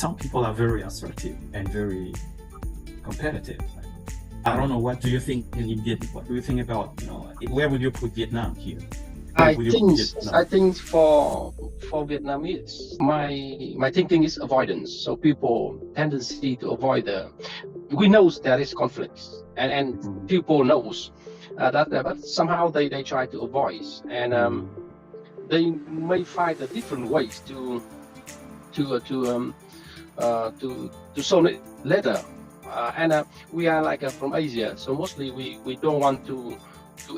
some people are very assertive and very competitive. I don't know. What do you think in Vietnam? What do you think about, where would you put Vietnam here? I think for Vietnamese, my thinking is avoidance. So people tendency to avoid we know there is conflicts, and people knows that, but somehow they try to avoid, and they may find different ways to solve it later. And we are like from Asia, so mostly we don't want to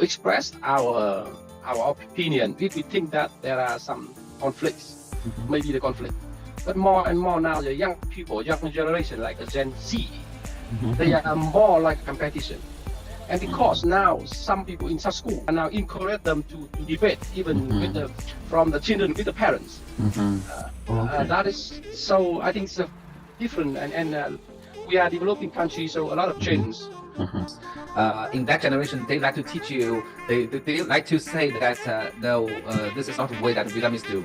express our opinion if we think that there are some conflicts, maybe the conflict. But more and more now, the young people, young generation like Gen Z, they are more like competition. And because now some people in some school are now encourage them to debate, even with from the children with the parents. That is, so I think it's different, and we are developing country, so a lot of change. In that generation, they like to teach you, they like to say that no, this is not the way that Vietnamese do.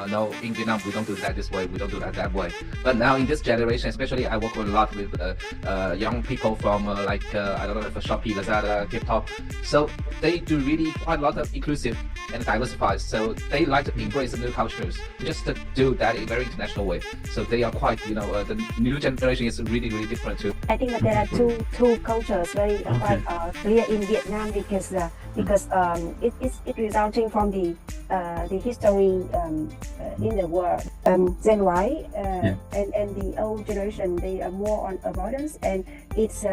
No, in Vietnam we don't do that this way, we don't do that way. But now in this generation, especially I work a lot with young people from I don't know, Shopee, Lazada, TikTok. So they do really quite a lot of inclusive and diversified. So they like to embrace the new cultures, just to do that in a very international way. So they are quite, the new generation is really different too. I think that there are two cultures very quite clear in Vietnam, because it resulting from the history in the world. Gen Y and the old generation, they are more on avoidance, and it's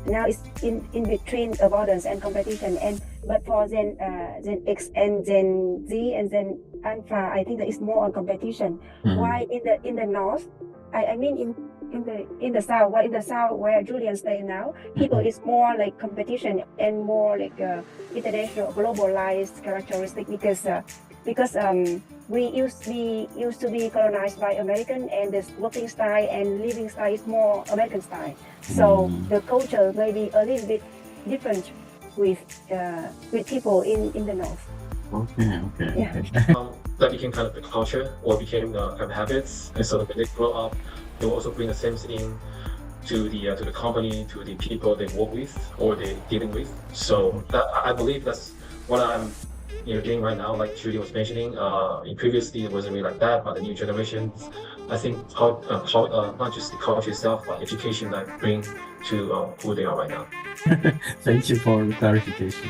now it's in between avoidance and competition. But for Gen X and Gen Z and Gen Alpha, I think that it's more on competition. Why in the north? I mean in the south, where Julian stays now, people is more like competition and more like international, globalized characteristic, because we used to be colonized by American, and the working style and living style is more American style. So the culture may be a little bit different with people in the north. That became kind of the culture, or became kind of habits, and so when they grow up, they will also bring the same thing to the company, to the people they work with or they dealing with. So that, I believe that's what I'm doing right now. Like Judy was mentioning, in previously it wasn't really like that, but the new generations, I think how not just the culture itself, but education that bring to who they are right now. Thank you for the clarification.